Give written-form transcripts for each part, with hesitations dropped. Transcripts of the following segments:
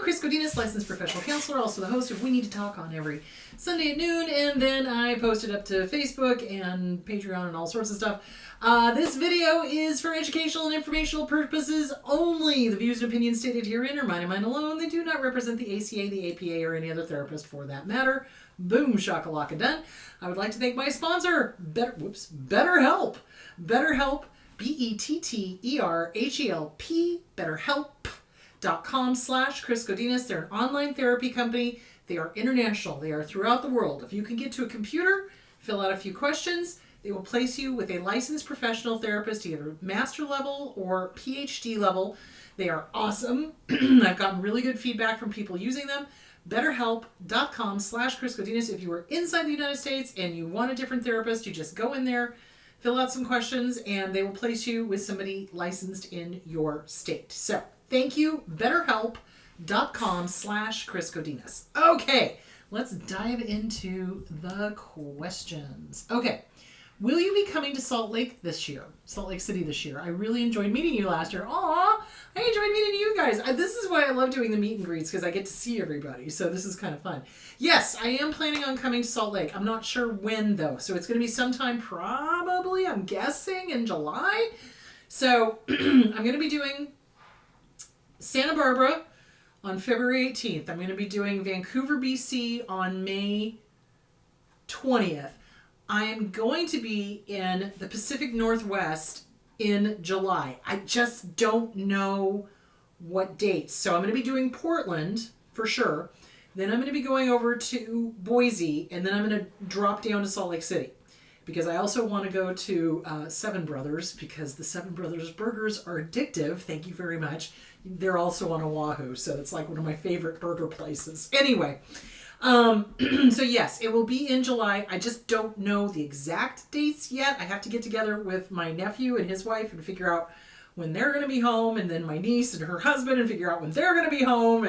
Chris Godinez, licensed professional counselor, also the host of We Need to Talk on every Sunday at noon, and then I post it up to Facebook and Patreon and all sorts of stuff. This video is for educational and informational purposes only. The views and opinions stated herein are mine and mine alone. They do not represent the ACA, the APA, or any other therapist for that matter. Boom, shakalaka done. I would like to thank my sponsor, BetterHelp. BetterHelp, BetterHelp, BetterHelp.com/Chris Godinez. They're an online therapy company. They are international. They are throughout the world. If you can get to a computer, fill out a few questions, they will place you with a licensed professional therapist, either master level or PhD level. They are awesome. I've gotten really good feedback from people using them. BetterHelp.com/Chris Godinez. If you are inside the United States and you want a different therapist, you just go in there, fill out some questions, and they will place you with somebody licensed in your state. So, thank you, BetterHelp.com/Chris Godinez. Okay, let's dive into the questions. Okay, will you be coming to Salt Lake City this year? I really enjoyed meeting you last year. Aw, I enjoyed meeting you guys. This is why I love doing the meet and greets, because I get to see everybody. So this is kind of fun. Yes, I am planning on coming to Salt Lake. I'm not sure when, though. So it's going to be sometime probably, I'm guessing, in July. So I'm going to be doing Santa Barbara on February 18th. I'm going to be doing Vancouver, BC on May 20th. I am going to be in the Pacific Northwest in July. I just don't know what dates. So I'm going to be doing Portland for sure. Then I'm going to be going over to Boise, and then I'm going to drop down to Salt Lake City because I also want to go to Seven Brothers, because the Seven Brothers burgers are addictive. Thank you very much. They're also on Oahu, so it's like one of my favorite burger places. Anyway, so yes, it will be in July. I just don't know the exact dates yet. I have to get together with my nephew and his wife and figure out when they're going to be home, and then my niece and her husband and figure out when they're going to be home,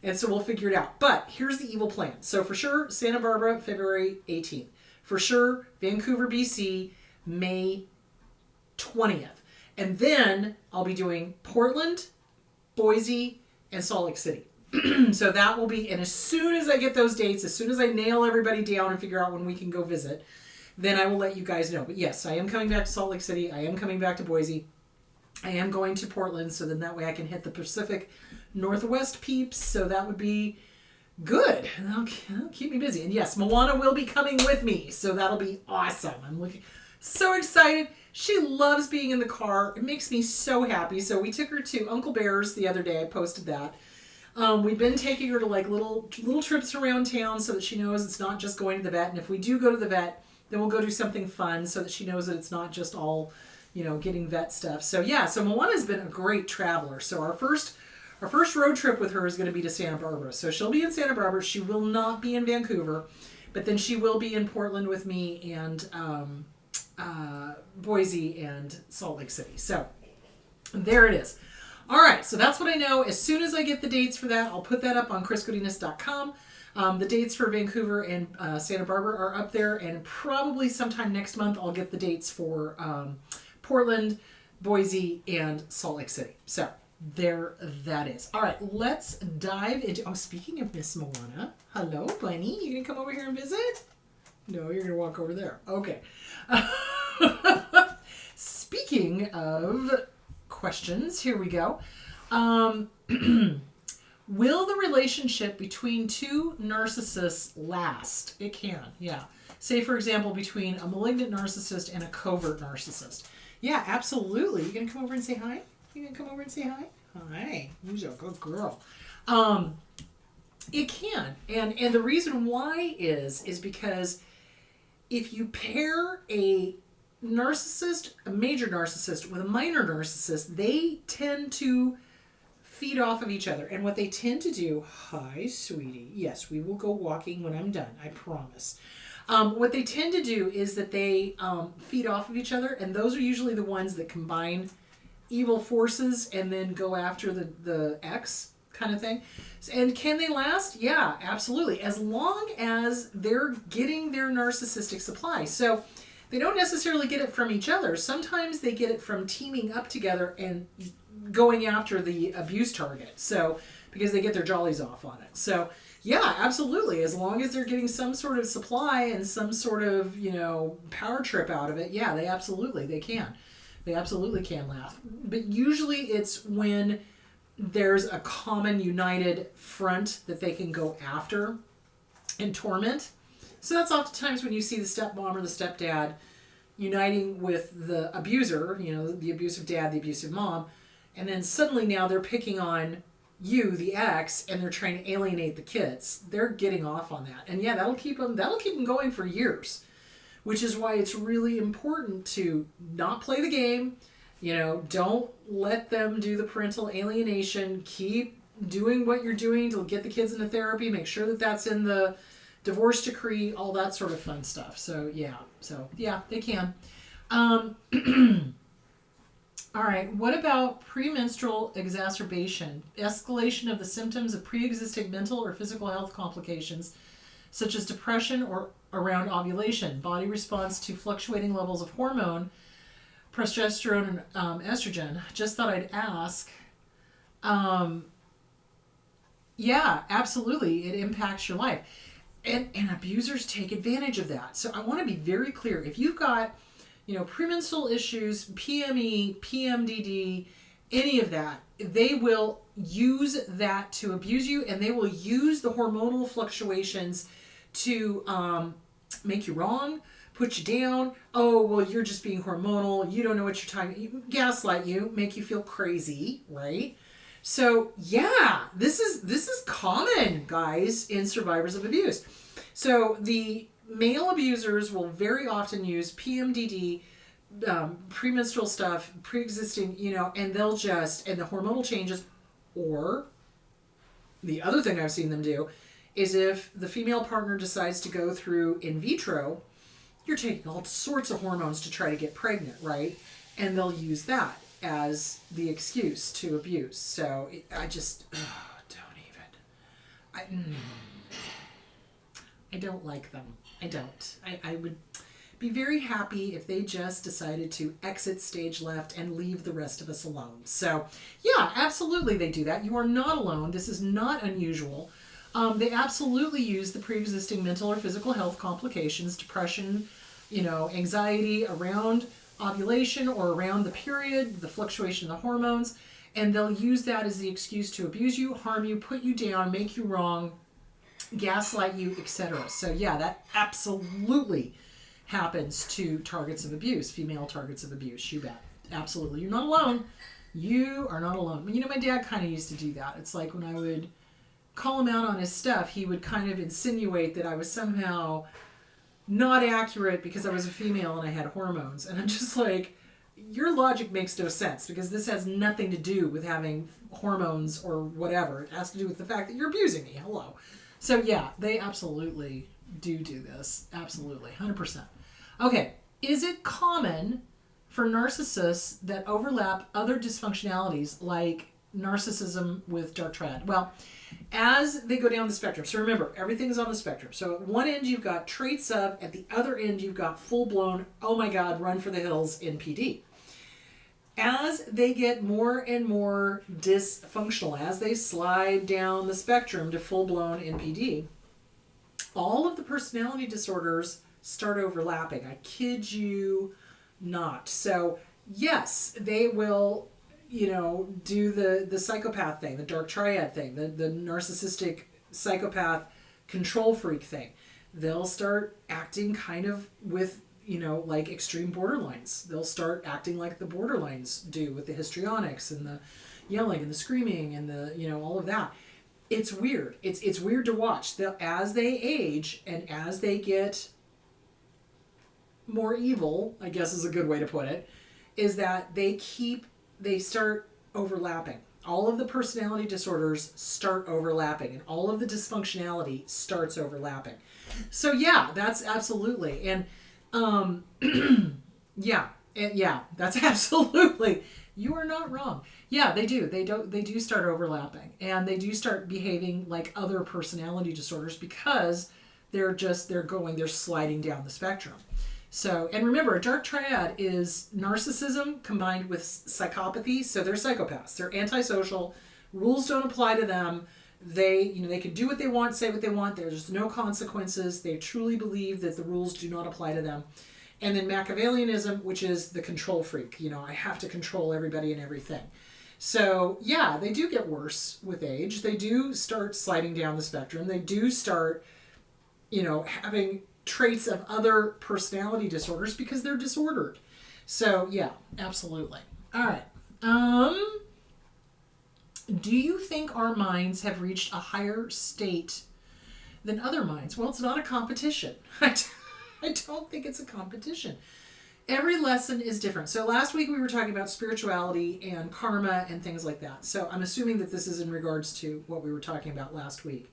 and so we'll figure it out. But here's the evil plan. So for sure, Santa Barbara, February 18th. For sure, Vancouver, BC, May 20th. And then I'll be doing Portland, Boise, and Salt Lake City. So that will be, and as soon as I get those dates, as soon as I nail everybody down and figure out when we can go visit, then I will let you guys know. But yes, I am coming back to Salt Lake City. I am coming back to Boise. I am going to Portland, so then that way I can hit the Pacific Northwest peeps. So that would be good. And that'll keep me busy. And yes, Moana will be coming with me, so that'll be awesome. I'm so excited. She loves being in the car. It makes me so happy. So we took her to Uncle Bear's the other day. I posted that. We've been taking her to like little trips around town so that she knows it's not just going to the vet. And if we do go to the vet, then we'll go do something fun so that she knows that it's not just all, getting vet stuff. So yeah, so Moana's been a great traveler. So our first road trip with her is going to be to Santa Barbara. So she'll be in Santa Barbara. She will not be in Vancouver, but then she will be in Portland with me and Boise and Salt Lake City. So there it is. All right, so that's what I know. As soon as I get the dates for that, I'll put that up on chrisgodinez.com. The dates for Vancouver and Santa Barbara are up there, and probably sometime next month I'll get the dates for Portland, Boise, and Salt Lake City. So there that is. All right, let's dive into... Oh, speaking of Miss Moana, hello, Bunny. You going to come over here and visit? No, you're going to walk over there. Okay. Speaking of... questions. Here we go. Will the relationship between two narcissists last? It can, yeah. Say, for example, between a malignant narcissist and a covert narcissist. Yeah, absolutely. You gonna come over and say hi? Hi. You're a good girl. It can. And the reason why is because if you pair a narcissist, a major narcissist, with a minor narcissist, they tend to feed off of each other. And what they tend to do, hi, sweetie. Yes, we will go walking when I'm done. I promise. What they tend to do is that they feed off of each other, and those are usually the ones that combine evil forces and then go after the ex kind of thing. And can they last? Yeah, absolutely. As long as they're getting their narcissistic supply. So they don't necessarily get it from each other. Sometimes they get it from teaming up together and going after the abuse target. So because they get their jollies off on it. So yeah, absolutely. As long as they're getting some sort of supply and some sort of, power trip out of it, yeah, they can. They absolutely can laugh. But usually it's when there's a common united front that they can go after and torment. So that's oftentimes when you see the stepmom or the stepdad uniting with the abuser, the abusive dad, the abusive mom, and then suddenly now they're picking on you, the ex, and they're trying to alienate the kids. They're getting off on that. And yeah, that'll keep them going for years, which is why it's really important to not play the game. Don't let them do the parental alienation. Keep doing what you're doing to get the kids into therapy. Make sure that that's in the divorce decree, all that sort of fun stuff. So yeah, they can. All right, what about premenstrual exacerbation? Escalation of the symptoms of pre-existing mental or physical health complications, such as depression or around ovulation, body response to fluctuating levels of hormone, progesterone, and estrogen. Just thought I'd ask. Yeah, absolutely. It impacts your life. And abusers take advantage of that. So I want to be very clear. If you've got premenstrual issues, PME, PMDD, any of that, they will use that to abuse you, and they will use the hormonal fluctuations to make you wrong, put you down. Oh, well, you're just being hormonal. You don't know what you're talking. Gaslight you, make you feel crazy, right? So yeah, this is common, guys, in survivors of abuse. So the male abusers will very often use PMDD, premenstrual stuff, pre-existing, and they'll and the hormonal changes. Or the other thing I've seen them do is if the female partner decides to go through in vitro, you're taking all sorts of hormones to try to get pregnant, right? And they'll use that as the excuse to abuse. So I don't like them. I don't. I would be very happy if they just decided to exit stage left and leave the rest of us alone. So yeah, absolutely they do that. You are not alone. This is not unusual. They absolutely use the pre-existing mental or physical health complications, depression, anxiety around ovulation or around the period, the fluctuation of the hormones, and they'll use that as the excuse to abuse you, harm you, put you down, make you wrong, gaslight you, etc. So yeah, that absolutely happens to targets of abuse, female targets of abuse. You bet. Absolutely. You're not alone. You are not alone. My dad kind of used to do that. It's like when I would call him out on his stuff, he would kind of insinuate that I was somehow not accurate because I was a female and I had hormones. And I'm just like, your logic makes no sense, because this has nothing to do with having hormones or whatever. It has to do with the fact that you're abusing me. Hello. So yeah, they absolutely do this. Absolutely. 100%. Okay. Is it common for narcissists that overlap other dysfunctionalities like narcissism with dark triad? Well, as they go down the spectrum, so remember, everything's on the spectrum. So at one end you've got traits of, at the other end you've got full-blown, oh my God, run for the hills NPD. As they get more and more dysfunctional, as they slide down the spectrum to full-blown NPD, all of the personality disorders start overlapping. I kid you not. So yes, they will, do the psychopath thing, the dark triad thing, the narcissistic psychopath control freak thing. They'll start acting kind of with, like extreme borderlines. They'll start acting like the borderlines do with the histrionics and the yelling and the screaming and the, all of that. It's weird. It's weird to watch. As they age and as they get more evil, I guess is a good way to put it, is that they start overlapping. All of the personality disorders start overlapping, and all of the dysfunctionality starts overlapping. So yeah, that's absolutely. And yeah, that's absolutely. You are not wrong. Yeah, they do. They do start overlapping, and they do start behaving like other personality disorders because they're sliding down the spectrum. So, and remember, a dark triad is narcissism combined with psychopathy. So they're psychopaths. They're antisocial, Rules don't apply to them. They can do what they want, say what they want. There's no consequences. They truly believe that the rules do not apply to them. And then Machiavellianism, which is the control freak. I have to control everybody and everything. So, yeah, they do get worse with age. They do start sliding down the spectrum. They do start, having traits of other personality disorders because they're disordered. So, yeah, absolutely. All right. Do you think our minds have reached a higher state than other minds? Well, it's not a competition. I don't think it's a competition. Every lesson is different. So last week we were talking about spirituality and karma and things like that. So I'm assuming that this is in regards to what we were talking about last week.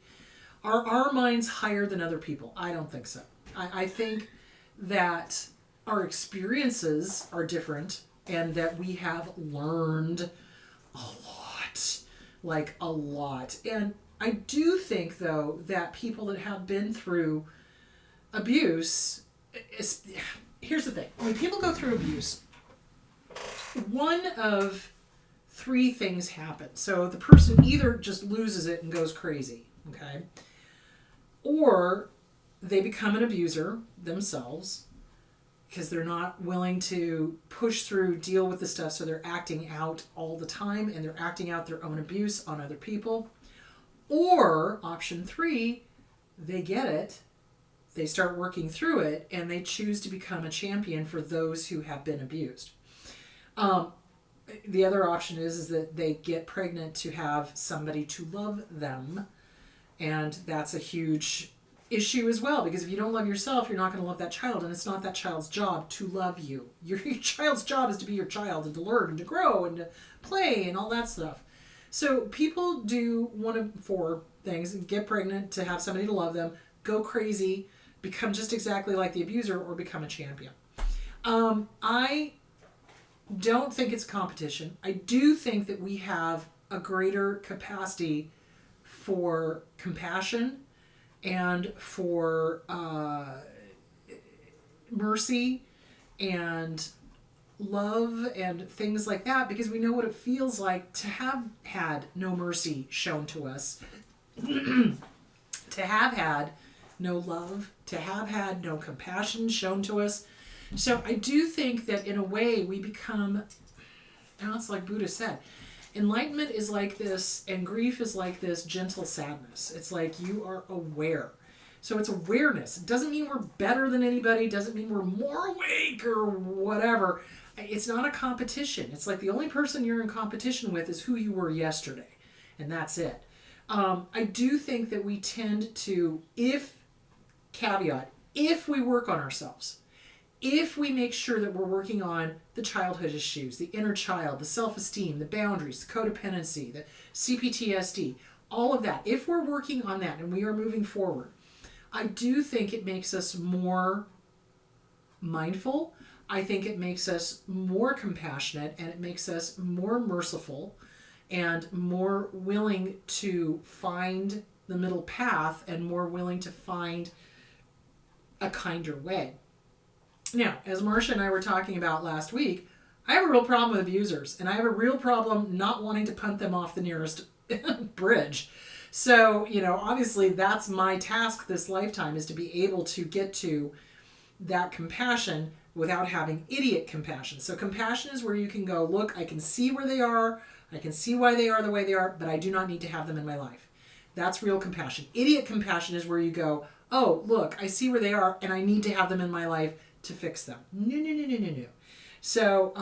Are our minds higher than other people? I don't think so. I think that our experiences are different and that we have learned a lot. Like a lot. And I do think, though, that people that have been through abuse... Here's the thing. When people go through abuse, one of three things happen. So the person either just loses it and goes crazy, okay? Or they become an abuser themselves because they're not willing to push through, deal with the stuff, so they're acting out all the time and they're acting out their own abuse on other people. Or, option 3, they get it, they start working through it, and they choose to become a champion for those who have been abused. The other option is that they get pregnant to have somebody to love them, and that's a huge issue as well, because if you don't love yourself, you're not going to love that child, and it's not that child's job to love you. Your child's job is to be your child and to learn and to grow and to play and all that stuff. So people do one of 4 things: get pregnant to have somebody to love them, go crazy, become just exactly like the abuser, or become a champion. I don't think it's competition. I do think that we have a greater capacity for compassion and for mercy and love and things like that, because we know what it feels like to have had no mercy shown to us, to have had no love, to have had no compassion shown to us. So I do think that in a way we become, now it's like Buddha said, enlightenment is like this and grief is like this gentle sadness. It's like you are aware. So it's awareness. It doesn't mean we're better than anybody. It doesn't mean we're more awake or whatever. It's not a competition. It's like the only person you're in competition with is who you were yesterday. And that's it. I do think that we tend to, if we work on ourselves, if we make sure that we're working on the childhood issues, the inner child, the self-esteem, the boundaries, the codependency, the CPTSD, all of that, if we're working on that and we are moving forward, I do think it makes us more mindful. I think it makes us more compassionate, and it makes us more merciful and more willing to find the middle path and more willing to find a kinder way. Now, as Marcia and I were talking about last week, I have a real problem with abusers, and I have a real problem not wanting to punt them off the nearest bridge. So, obviously that's my task this lifetime, is to be able to get to that compassion without having idiot compassion. So compassion is where you can go, look, I can see where they are, I can see why they are the way they are, but I do not need to have them in my life. That's real compassion. Idiot compassion is where you go, oh, look, I see where they are, and I need to have them in my life to fix them. No. So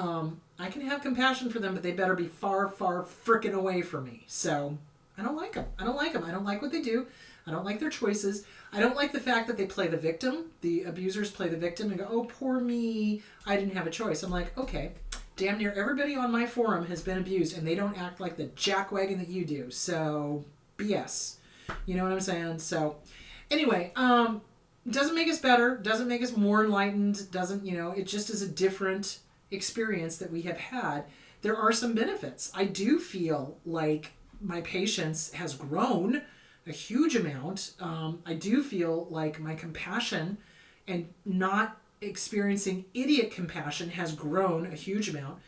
I can have compassion for them, but they better be far, far frickin' away from me. So I don't like them. I don't like what they do. I don't like their choices. I don't like the fact that they play the victim. The abusers play the victim and go, oh, poor me, I didn't have a choice. I'm like, okay, damn near everybody on my forum has been abused, and they don't act like the jackwagon that you do. So BS. You know what I'm saying? So anyway, doesn't make us better, doesn't make us more enlightened, doesn't, it just is a different experience that we have had. There are some benefits. I do feel like my patience has grown a huge amount. I do feel like my compassion and not experiencing idiot compassion has grown a huge amount.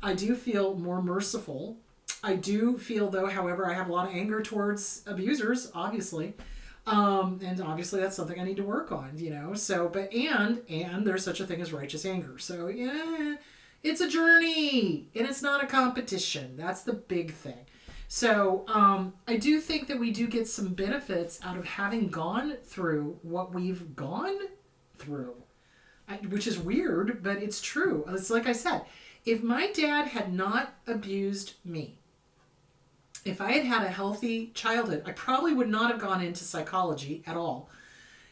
I do feel more merciful. I do feel, though, however, I have a lot of anger towards abusers, obviously. And obviously that's something I need to work on, you know. So, but and there's such a thing as righteous anger. So yeah, it's a journey and it's not a competition. That's the big thing. So I do think that we do get some benefits out of having gone through what we've gone through, which is weird, but it's true. It's like I said, if my dad had not abused me, if I had had a healthy childhood, I probably would not have gone into psychology at all.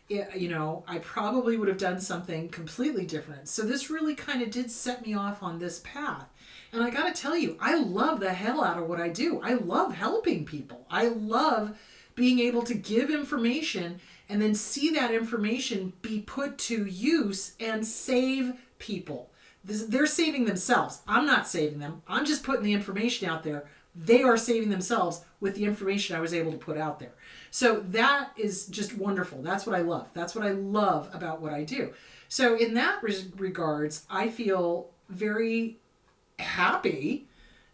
You know, I probably would have done something completely different. So this really kind of did set me off on this path. And I got to tell you, I love the hell out of what I do. I love helping people. I love being able to give information and then see that information be put to use and save people. They're saving themselves. I'm not saving them. I'm just putting the information out there. They are saving themselves with the information I was able to put out there. So that is just wonderful. That's what I love. That's what I love about what I do. So in that regards, I feel very happy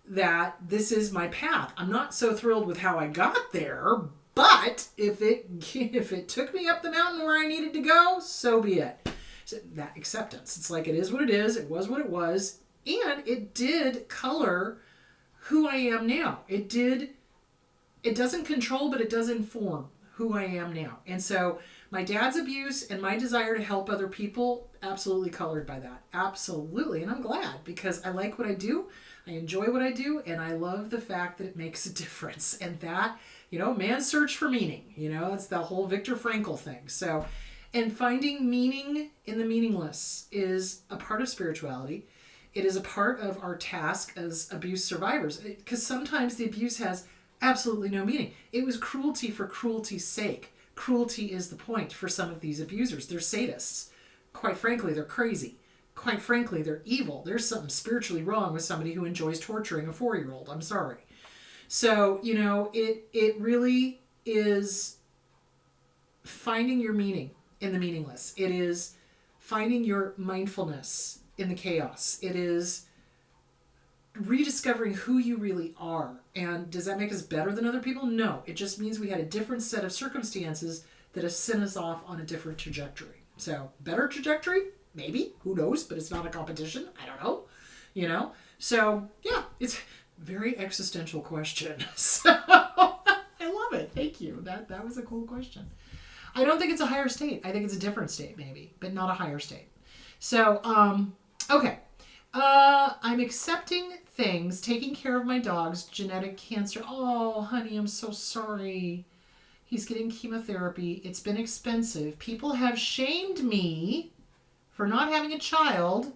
that this is my path. I'm not so thrilled with how I got there, but if it took me up the mountain where I needed to go, so be it. So that acceptance. It's like it is what it is. It was what it was, and it did color who I am now. It doesn't control, but it does inform who I am now. And so my dad's abuse and my desire to help other people, absolutely colored by that. Absolutely. And I'm glad because I like what I do. I enjoy what I do. And I love the fact that it makes a difference. And that, you know, man's search for meaning, you know, that's the whole Viktor Frankl thing. So, and finding meaning in the meaningless is a part of spirituality. It is a part of our task as abuse survivors, because sometimes the abuse has absolutely no meaning. It was cruelty for cruelty's sake. Cruelty is the point for some of these abusers. They're sadists. Quite frankly, they're crazy. Quite frankly, they're evil. There's something spiritually wrong with somebody who enjoys torturing a 4-year-old. I'm sorry. So, you know, it really is finding your meaning in the meaningless. It is finding your mindfulness in the chaos. It is rediscovering who you really are. And does that make us better than other people? No. It just means we had a different set of circumstances that have sent us off on a different trajectory. So, better trajectory? Maybe. Who knows? But it's not a competition. I don't know. You know? So, yeah, it's a very existential question. So, I love it. Thank you. That was a cool question. I don't think it's a higher state. I think it's a different state, maybe, but not a higher state. So, okay. I'm accepting things, taking care of my dog's genetic cancer. Oh, honey, I'm so sorry. He's getting chemotherapy. It's been expensive. People have shamed me for not having a child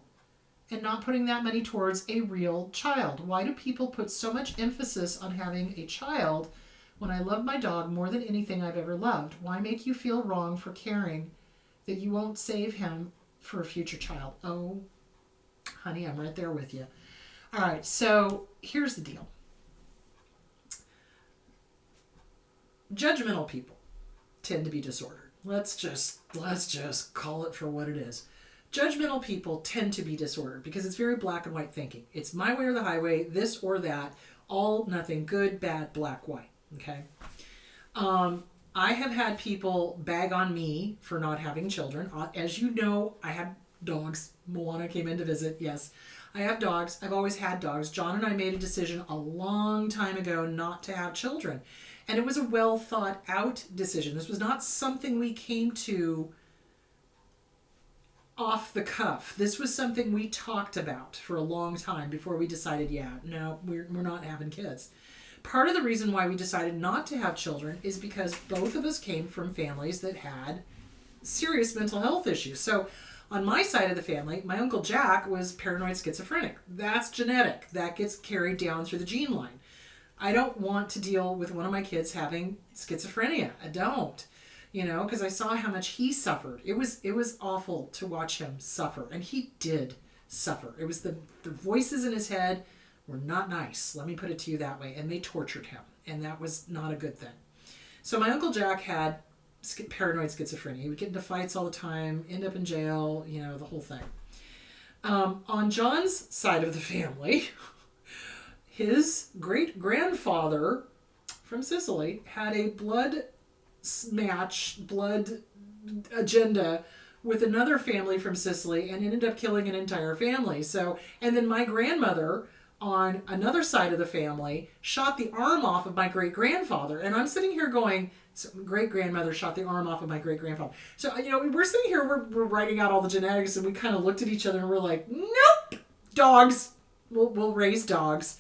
and not putting that money towards a real child. Why do people put so much emphasis on having a child when I love my dog more than anything I've ever loved? Why make you feel wrong for caring that you won't save him for a future child? Oh, honey, I'm right there with you. All right, so here's the deal. Judgmental people tend to be disordered. Let's just call it for what it is. Judgmental people tend to be disordered because it's very black and white thinking. It's my way or the highway, this or that, all, nothing, good, bad, black, white. Okay? I have had people bag on me for not having children. As you know, I have dogs. Moana came in to visit. Yes, I have dogs. I've always had dogs. John and I made a decision a long time ago not to have children. And it was a well thought out decision. This was not something we came to off the cuff. This was something we talked about for a long time before we decided, yeah, no, we're not having kids. Part of the reason why we decided not to have children is because both of us came from families that had serious mental health issues. So on my side of the family, my Uncle Jack was paranoid schizophrenic. That's genetic. That gets carried down through the gene line. I don't want to deal with one of my kids having schizophrenia. I don't. You know, because I saw how much he suffered. It was awful to watch him suffer. And he did suffer. It was the voices in his head were not nice. Let me put it to you that way. And they tortured him. And that was not a good thing. So my Uncle Jack had paranoid schizophrenia. He would get into fights all the time, end up in jail, you know, the whole thing. On John's side of the family, his great-grandfather from Sicily had a blood agenda with another family from Sicily and ended up killing an entire family. So, and then my grandmother on another side of the family shot the arm off of my great-grandfather. And I'm sitting here going, so great-grandmother shot the arm off of my great-grandfather. So, we're sitting here, we're writing out all the genetics, and we kind of looked at each other and we're like, nope, dogs. We'll raise dogs.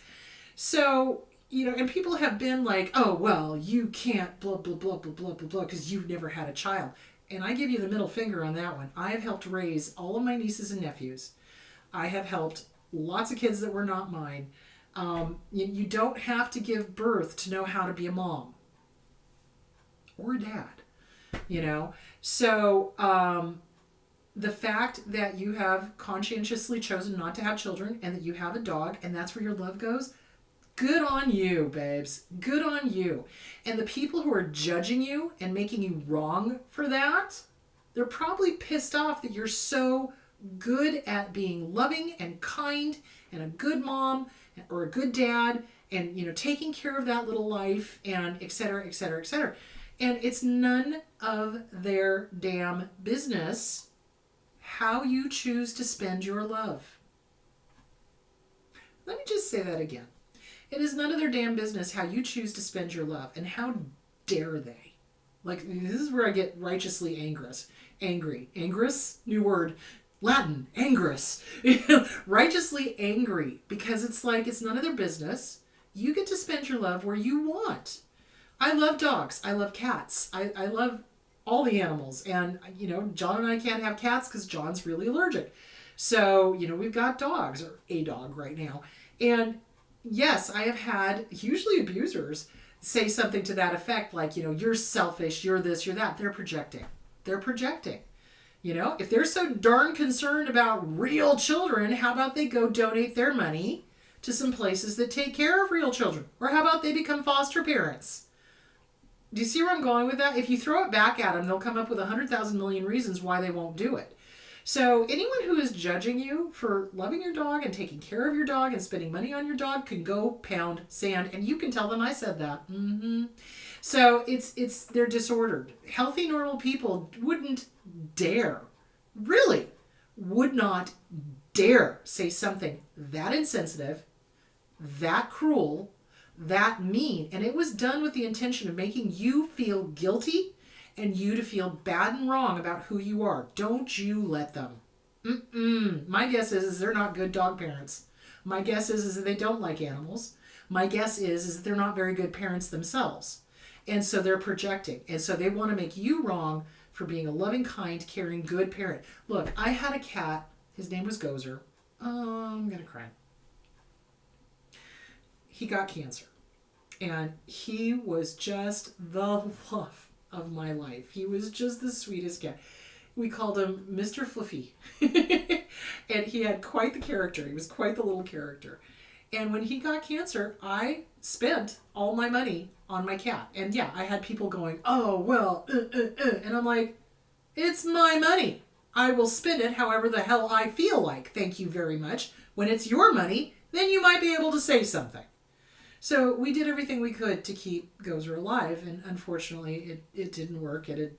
So, and people have been like, oh, well, you can't blah, blah, blah, blah, blah, blah, blah, because you've never had a child. And I give you the middle finger on that one. I have helped raise all of my nieces and nephews. I have helped lots of kids that were not mine. You don't have to give birth to know how to be a mom or a dad, So the fact that you have conscientiously chosen not to have children and that you have a dog and that's where your love goes, good on you, babes. Good on you. And the people who are judging you and making you wrong for that, they're probably pissed off that you're so good at being loving and kind and a good mom or a good dad and, taking care of that little life and et cetera, et cetera, et cetera. And it's none of their damn business how you choose to spend your love. Let me just say that again. It is none of their damn business how you choose to spend your love. And how dare they? Like, this is where I get righteously angry. Angerous? New word. Latin. Angerous. Righteously angry. Because it's like, it's none of their business. You get to spend your love where you want. I love dogs. I love cats. I love all the animals. And, John and I can't have cats because John's really allergic. So, we've got dogs, or a dog right now. And yes, I have had usually abusers say something to that effect, like, you're selfish, you're this, you're that. They're projecting. If they're so darn concerned about real children, how about they go donate their money to some places that take care of real children? Or how about they become foster parents? Do you see where I'm going with that? If you throw it back at them, they'll come up with 100,000 million reasons why they won't do it. So anyone who is judging you for loving your dog and taking care of your dog and spending money on your dog can go pound sand, and you can tell them I said that. Mm-hmm. So they're disordered. Healthy, normal people wouldn't dare, really would not dare say something that insensitive, that cruel, that mean. And it was done with the intention of making you feel guilty and you to feel bad and wrong about who you are. Don't you let them. My guess is they're not good dog parents. My guess is that they don't like animals. My guess is that they're not very good parents themselves. And so they're projecting. And so they want to make you wrong for being a loving, kind, caring, good parent. Look, I had a cat. His name was Gozer. Oh, I'm going to cry. He got cancer. And he was just the love of my life. He was just the sweetest cat. We called him Mr. Fluffy. And he had quite the character. He was quite the little character. And when he got cancer, I spent all my money on my cat. And yeah, I had people going, oh, well, And I'm like, it's my money. I will spend it however the hell I feel like. Thank you very much. When it's your money, then you might be able to say something. So we did everything we could to keep Gozer alive, and unfortunately it didn't work. It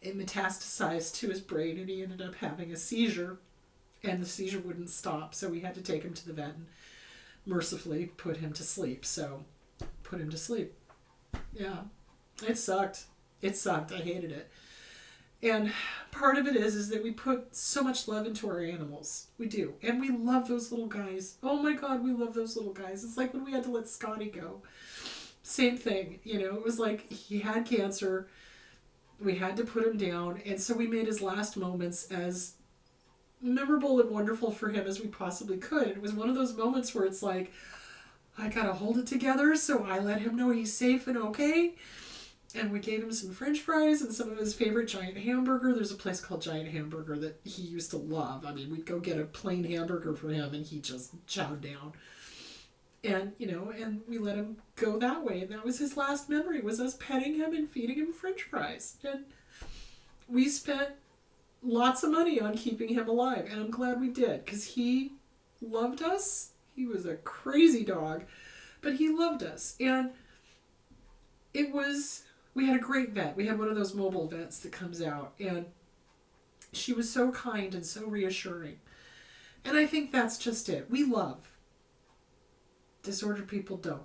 metastasized to his brain, and he ended up having a seizure, and the seizure wouldn't stop, so we had to take him to the vet and mercifully put him to sleep. Yeah, it sucked. I hated it. And part of it is that we put so much love into our animals. We do. And we love those little guys. Oh my God, we love those little guys. It's like when we had to let Scotty go. Same thing. It was like he had cancer. We had to put him down. And so we made his last moments as memorable and wonderful for him as we possibly could. It was one of those moments where it's like, I gotta hold it together, so I let him know he's safe and okay. And we gave him some French fries and some of his favorite Giant Hamburger. There's a place called Giant Hamburger that he used to love. I mean, we'd go get a plain hamburger for him and he just chowed down. And, and we let him go that way. And that was his last memory, was us petting him and feeding him French fries. And we spent lots of money on keeping him alive. And I'm glad we did, because he loved us He was a crazy dog, but he loved us. And we had a great vet. We had one of those mobile vets that comes out, and she was so kind and so reassuring. And I think that's just it. We love. Disordered people don't.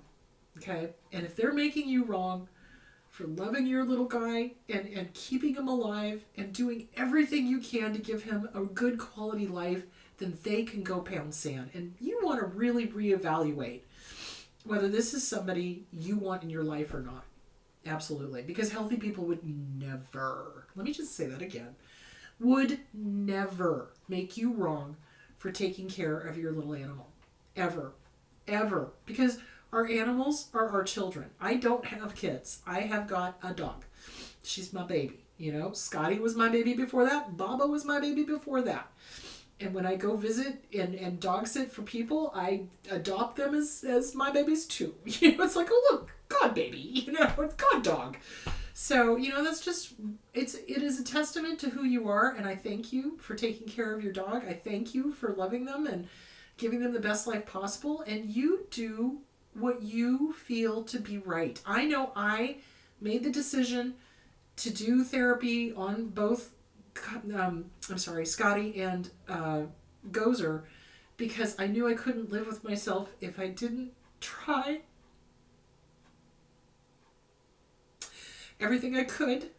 Okay? And if they're making you wrong for loving your little guy and keeping him alive and doing everything you can to give him a good quality life, then they can go pound sand. And you want to really reevaluate whether this is somebody you want in your life or not. Absolutely. Because healthy people would never, let me just say that again, would never make you wrong for taking care of your little animal. Ever. Ever. Because our animals are our children. I don't have kids. I have got a dog. She's my baby. You know, Scotty was my baby before that. Baba was my baby before that. And when I go visit and dog sit for people, I adopt them as my babies too. You know, it's like, oh look, God baby. You know, it's God dog. So, you know, that's just, it is a testament to who you are. And I thank you for taking care of your dog. I thank you for loving them and giving them the best life possible. And you do what you feel to be right. I know I made the decision to do therapy on both, Scotty and Gozer, because I knew I couldn't live with myself if I didn't try everything I could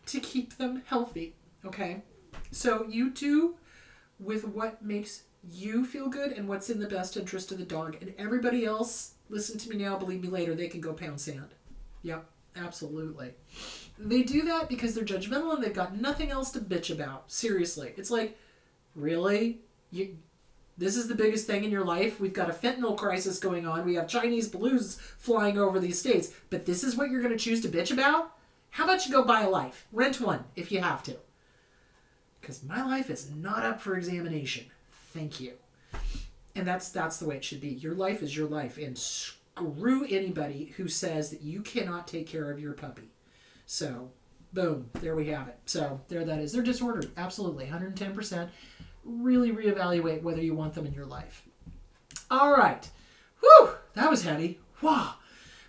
to keep them healthy. Okay? So you do with what makes you feel good and what's in the best interest of the dog. And everybody else, listen to me now, believe me later, they can go pound sand. Yep, absolutely. They do that because they're judgmental and they've got nothing else to bitch about. Seriously. It's like, really? This is the biggest thing in your life? We've got a fentanyl crisis going on. We have Chinese balloons flying over these states. But this is what you're going to choose to bitch about? How about you go buy a life? Rent one if you have to. Because my life is not up for examination. Thank you. And that's the way it should be. Your life is your life. And screw anybody who says that you cannot take care of your puppy. So, boom. There we have it. So, there that is. They're disordered. Absolutely. 110%. Really reevaluate whether you want them in your life. All right. Whew. That was heavy. Wow.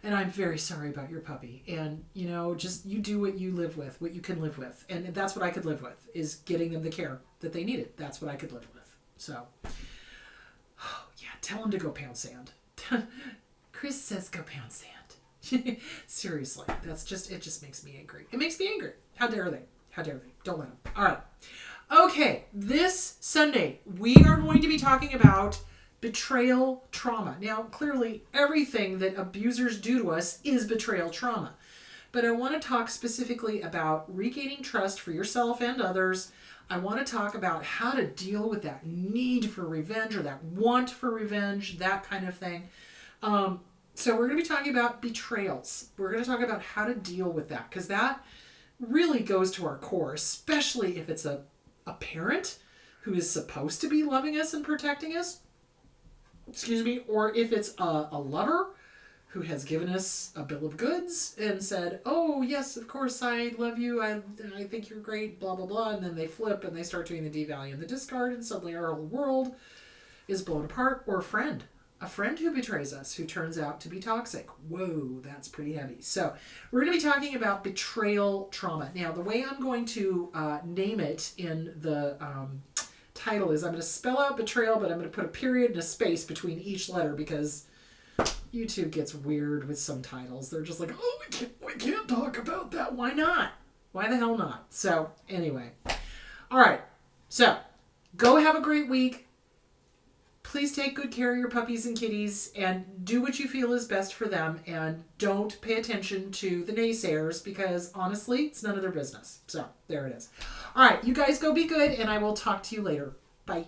And I'm very sorry about your puppy. And, you know, just you do what you live with, what you can live with. And that's what I could live with, is getting them the care that they needed. That's what I could live with. So, oh, yeah, tell them to go pound sand. Chris says go pound sand. Seriously, it just makes me angry. It makes me angry. How dare they? How dare they? Don't let them. All right. Okay, this Sunday, we are going to be talking about betrayal trauma. Now, clearly, everything that abusers do to us is betrayal trauma. But I want to talk specifically about regaining trust for yourself and others. I want to talk about how to deal with that need for revenge or that want for revenge, that kind of thing. So we're going to be talking about betrayals. We're going to talk about how to deal with that, because that really goes to our core, especially if it's a parent who is supposed to be loving us and protecting us, or if it's a lover who has given us a bill of goods and said, oh, yes, of course, I love you, I think you're great, blah, blah, blah, and then they flip and they start doing the devalue and the discard, and suddenly our whole world is blown apart. Or a friend who betrays us, who turns out to be toxic. Whoa, that's pretty heavy. So we're going to be talking about betrayal trauma. Now, the way I'm going to name it in the title is I'm going to spell out betrayal, but I'm going to put a period and a space between each letter, because YouTube gets weird with some titles. They're just like, oh, we can't talk about that. Why not? Why the hell not? So, anyway. All right. So, go have a great week. Please take good care of your puppies and kitties and do what you feel is best for them, and don't pay attention to the naysayers, because honestly, it's none of their business. So, there it is. All right. You guys go be good, and I will talk to you later. Bye.